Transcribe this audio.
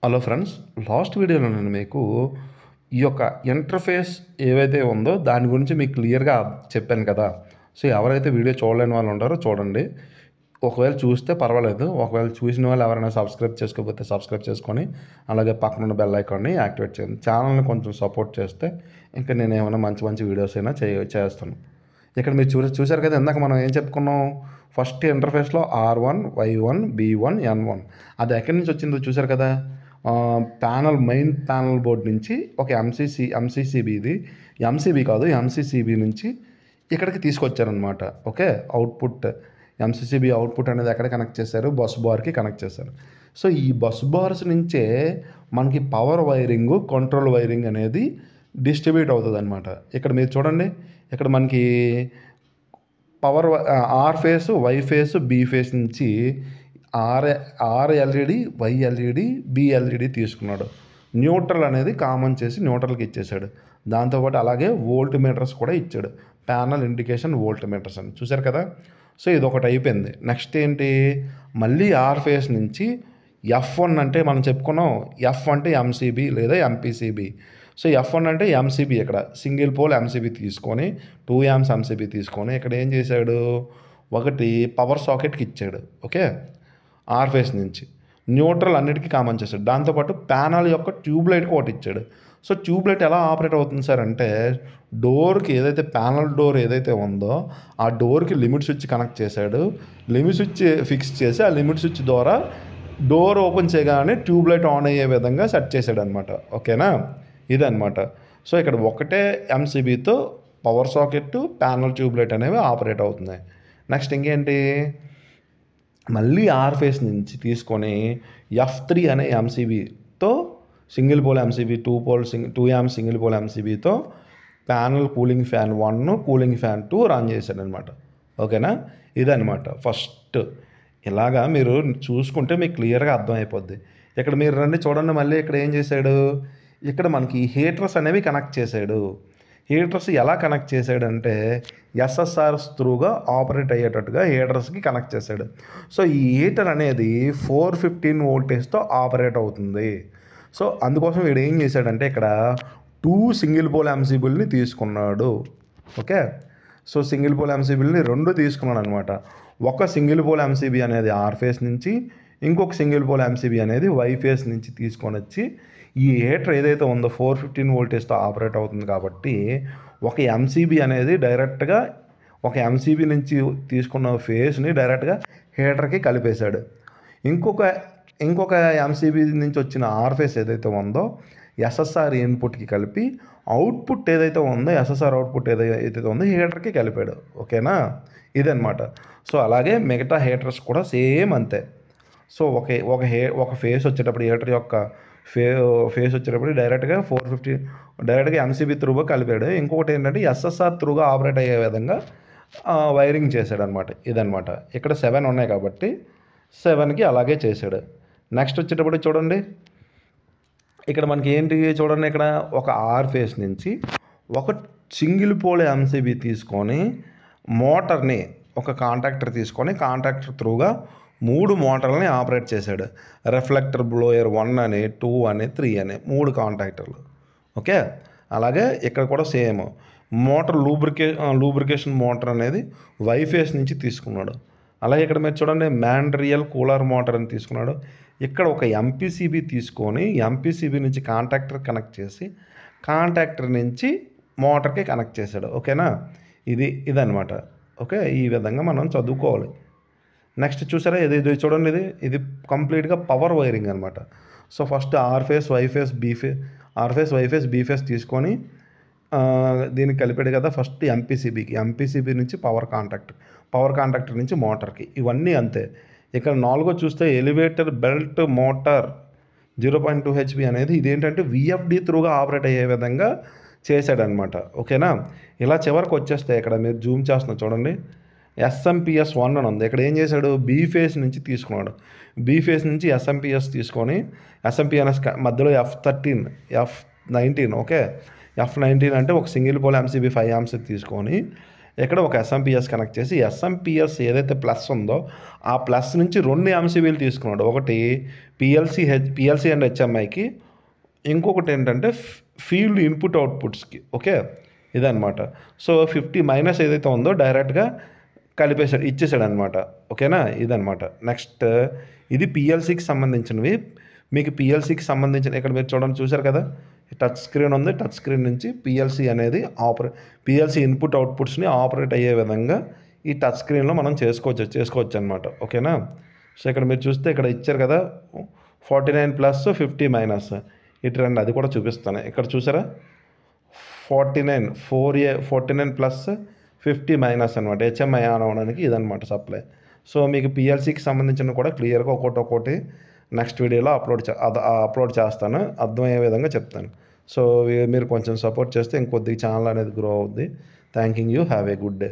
Hello friends, last వీడియోలో నేను మీకు ఈ యొక్క ఇంటర్ఫేస్ ఏవైతే ఉందో దాని గురించి మీకు క్లియర్గా చెప్పాను కదా. సో ఎవరైతే వీడియో చూడలేని వాళ్ళు ఉంటారో చూడండి. ఒకవేళ చూస్తే పర్వాలేదు, ఒకవేళ చూసిన వాళ్ళు ఎవరైనా సబ్స్క్రైబ్ చేసుకోకపోతే సబ్స్క్రైబ్ చేసుకొని అలాగే పక్కన ఉన్న బెల్ ఐకాన్ని యాక్టివేట్ చేయండి. ఛానల్ని కొంచెం సపోర్ట్ చేస్తే ఇంకా నేను ఏమైనా మంచి మంచి వీడియోస్ అయినా చేస్తాను. ఇక్కడ మీరు చూసారు కదా, ఇందాక మనం ఏం చెప్పుకున్నాం, first ఇంటర్ఫేస్లో R1, Y1, B1, N1 అది ఎక్కడి నుంచి వచ్చిందో చూసారు కదా. మెయిన్ ప్యానల్ బోర్డ్ నుంచి ఒక ఎంసీసీబీ నుంచి ఇక్కడికి తీసుకొచ్చారనమాట. ఓకే, అవుట్పుట్ ఎంసీసీబీ అవుట్పుట్ అనేది ఎక్కడ కనెక్ట్ చేశారు, బస్ బార్కి కనెక్ట్ చేశారు. సో ఈ బస్ బార్స్ నుంచే మనకి పవర్ వైరింగ్, కంట్రోల్ వైరింగ్ అనేది డిస్ట్రిబ్యూట్ అవుతుంది అనమాట. ఇక్కడ మీరు చూడండి, ఇక్కడ మనకి power R phase, Y phase, B phase నుంచి R LED, Y LED, B LED తీసుకున్నాడు. న్యూట్రల్ అనేది కామన్ చేసి న్యూట్రల్కి ఇచ్చేసాడు. దాంతోపాటు అలాగే వోల్ట్ మీటర్స్ కూడా ఇచ్చాడు, ప్యానల్ ఇండికేషన్ వోల్ట్ మీటర్స్ అని. చూసారు కదా. సో ఇది ఒకటి అయిపోయింది. నెక్స్ట్ ఏంటి, మళ్ళీ ఆర్ ఫేస్ నుంచి F1 అంటే మనం చెప్పుకున్నాం, F అంటే ఎంసీబీ లేదా ఎంపీసీబీ. సో F1 అంటే ఎంసీబీ, ఇక్కడ సింగిల్ పోల్ ఎంసీబీ తీసుకొని 2 amps ఎంసీబీ తీసుకొని ఇక్కడ ఏం చేశాడు, ఒకటి పవర్ సాకెట్కి ఇచ్చాడు. ఓకే, ఆర్ ఫేస్ నుంచి న్యూట్రల్ అన్నిటికీ కామన్ చేశాడు. దాంతోపాటు ప్యానల్ యొక్క ట్యూబ్లైట్కి ఒకటి ఇచ్చాడు. సో ట్యూబ్లైట్ ఎలా ఆపరేట్ అవుతుంది సార్ అంటే, డోర్కి ఏదైతే ప్యానల్ డోర్ ఏదైతే ఉందో ఆ డోర్కి లిమిట్ స్విచ్ కనెక్ట్ చేశాడు. లిమిట్ స్విచ్ ఫిక్స్ చేసి ఆ లిమిట్ స్విచ్ ద్వారా డోర్ ఓపెన్ చేయగానే ట్యూబ్లైట్ ఆన్ అయ్యే విధంగా సెట్ చేశాడు అనమాట. ఓకేనా, ఇదనమాట. సో ఇక్కడ ఒకటే ఎంసీబీతో పవర్ సాకెట్, ప్యానల్, ట్యూబ్లైట్ అనేవి ఆపరేట్ అవుతున్నాయి. నెక్స్ట్ ఇంకేంటి, మళ్ళీ ఆర్ ఫేస్ నుంచి తీసుకొని F3 అనే ఎంసీబీతో single pole MCB, 2 amps single pole ఎంసీబీతో panel cooling fan 1, cooling fan 2 run చేశాడు అనమాట. ఓకేనా, ఇదనమాట ఫస్ట్. ఇలాగా మీరు చూసుకుంటే మీకు క్లియర్గా అర్థమైపోద్ది. ఇక్కడ మీరు రండి చూడండి, మళ్ళీ ఇక్కడ ఏం చేశాడు, ఇక్కడ మనకి హీటర్స్ అనేవి కనెక్ట్ చేశాడు. హీటర్స్ ఎలా కనెక్ట్ చేశాడంటే ఎస్ఎస్ఆర్స్ త్రూగా ఆపరేట్ అయ్యేటట్టుగా హీటర్స్కి కనెక్ట్ చేశాడు. సో ఈ హీటర్ అనేది 415 వోల్టేజ్తో ఆపరేట్ అవుతుంది. సో అందుకోసం వీడు ఏం చేశాడంటే ఇక్కడ 2 సింగిల్ పోల్ ఎంసీబీల్ని తీసుకున్నాడు. ఓకే, సో సింగిల్ పోల్ ఎంసీబీల్ని 2 తీసుకున్నాడు అనమాట. ఒక సింగిల్ పోల్ ఎంసీబీ అనేది ఆర్ ఫేస్ నుంచి, ఇంకొక సింగిల్ పోల్ ఎంసీబీ అనేది వై ఫేస్ నుంచి తీసుకొని వచ్చి ఈ హీటర్ ఏదైతే ఉందో 415 వోల్టేజ్తో ఆపరేట్ అవుతుంది కాబట్టి ఒక ఎంసీబీ అనేది డైరెక్ట్గా ఒక ఎంసీబీ నుంచి తీసుకున్న ఫేస్ని డైరెక్ట్గా హీటర్కి కలిపేశాడు. ఇంకొక ఎంసీబీ నుంచి వచ్చిన ఆర్ ఫేస్ ఏదైతే ఉందో ఎస్ఎస్ఆర్ ఇన్పుట్కి కలిపి అవుట్పుట్ ఏదైతే ఉందో, ఎస్ఎస్ఆర్ అవుట్పుట్ ఏదైతే ఉందో హీటర్కి కలిపాడు. ఓకేనా, ఇదనమాట. సో అలాగే మిగతా హీటర్స్ కూడా సేమ్ అంతే. సో ఒక ఫేస్ వచ్చేటప్పుడు హీటర్ యొక్క ఫేస్ వచ్చేటప్పుడు డైరెక్ట్గా 450 డైరెక్ట్గా ఎంసీబీ త్రూగా కలిపాడు. ఇంకొకటి ఏంటంటే ఎస్ఎస్ఆర్ త్రూగా ఆపరేట్ అయ్యే విధంగా వైరింగ్ చేశాడు అనమాట. ఇదనమాట. ఇక్కడ 7 ఉన్నాయి కాబట్టి 7కి అలాగే చేశాడు. నెక్స్ట్ వచ్చేటప్పుడు చూడండి, ఇక్కడ మనకి ఏంటి చూడండి, ఇక్కడ ఒక ఆర్ ఫేస్ నుంచి ఒక సింగిల్ పోల్ ఎంసీబీ తీసుకొని మోటార్ని ఒక కాంటాక్టర్ తీసుకొని కాంటాక్టర్ త్రూగా 3 మోటార్లని ఆపరేట్ చేశాడు. రిఫ్లెక్టర్ బ్లోయర్ 1 అని, 2 అని, 3 అని 3 కాంటాక్టర్లు. ఓకే, అలాగే ఇక్కడ కూడా సేమ్ మోటార్ లూబ్రికేషన్ మోటార్ అనేది వై ఫేస్ నుంచి తీసుకున్నాడు. అలాగే ఇక్కడ మీరు చూడండి, మ్యాండ్రియల్ కూలర్ మోటార్ అని తీసుకున్నాడు. ఇక్కడ ఒక ఎంపీసీబీ తీసుకొని ఎంపీసీబీ నుంచి కాంటాక్టర్ కనెక్ట్ చేసి కాంటాక్టర్ నుంచి మోటార్కి కనెక్ట్ చేశాడు. ఓకేనా, ఇదనమాట. ఓకే, ఈ విధంగా మనం చదువుకోవాలి. నెక్స్ట్ చూసారా, ఇది చూడండి, ఇది కంప్లీట్గా పవర్ వైరింగ్ అనమాట. So first R phase, Y phase, B phase తీసుకొని దీనికి కలిపాడు కదా. ఫస్ట్ ఎంపీసీబీ నుంచి పవర్ కాంటాక్టర్ నుంచి మోటార్కి, ఇవన్నీ అంతే. ఇక్కడ 4 చూస్తే ఎలివేటర్ బెల్ట్ మోటార్ 0.2 HP అనేది ఇదేంటంటే విఎఫ్డి త్రూగా ఆపరేట్ అయ్యే విధంగా చేశాడనమాట. ఓకేనా, ఇలా చివరికి వచ్చేస్తే ఇక్కడ మీరు జూమ్ చేస్తున్నా చూడండి, ఎస్ఎంపిఎస్ 1 అని ఉంది. ఇక్కడ ఏం చేశాడు, బీ ఫేస్ నుంచి తీసుకున్నాడు. బీ ఫేస్ నుంచి ఎస్ఎంపిఎస్ తీసుకొని ఎస్ఎంపిఎస్ మధ్యలో F13, F19. ఓకే, F19 అంటే ఒక సింగిల్ పోల్ ఎంసీబీ 5 amps తీసుకొని ఇక్కడ ఒక ఎస్ఎంపిఎస్ కనెక్ట్ చేసి ఎస్ఎంపిఎస్ ఏదైతే ప్లస్ ఉందో ఆ ప్లస్ నుంచి 2 ఎంసీబీలు తీసుకున్నాడు. ఒకటి పిఎల్సి అండ్ హెచ్ఎంఐకి, ఇంకొకటి ఏంటంటే ఫీల్డ్ ఇన్పుట్ అవుట్పుట్స్కి. ఓకే, ఇదనమాట. సో 50 మైనస్ ఏదైతే ఉందో డైరెక్ట్గా కలిపేశాడు, ఇచ్చేసాడు అనమాట. ఓకేనా, ఇదనమాట. నెక్స్ట్ ఇది పిఎల్సికి సంబంధించినవి. మీకు పిఎల్సికి సంబంధించిన ఇక్కడ మీరు చూడండి, చూశారు కదా, టచ్ స్క్రీన్ ఉంది. టచ్ స్క్రీన్ నుంచి పిఎల్సి అనేది పిఎల్సి ఇన్పుట్ అవుట్పుట్స్ని ఆపరేట్ అయ్యే విధంగా ఈ టచ్ స్క్రీన్లో మనం చేసుకోవచ్చు అనమాట. ఓకేనా. సో ఇక్కడ మీరు చూస్తే ఇక్కడ ఇచ్చారు కదా 49 ప్లస్ 50 మైనస్, ఇటు రండి అది కూడా చూపిస్తాను. ఇక్కడ చూసారా 49 ప్లస్ 50 మైనస్ అనమాట. హెచ్ఎంఐ ఆన్ అవ్వడానికి ఇదనమాట సప్లై. సో మీకు పిఎల్సికి సంబంధించిన కూడా క్లియర్గా ఒక్కొక్కటి నెక్స్ట్ వీడియోలో అప్లోడ్ చేస్తాను, అర్థమయ్యే విధంగా చెప్తాను. సో మీరు కొంచెం సపోర్ట్ చేస్తే ఇంకొద్దిగా ఛానల్ అనేది గ్రో అవుద్ది. Thanking you, have a good day.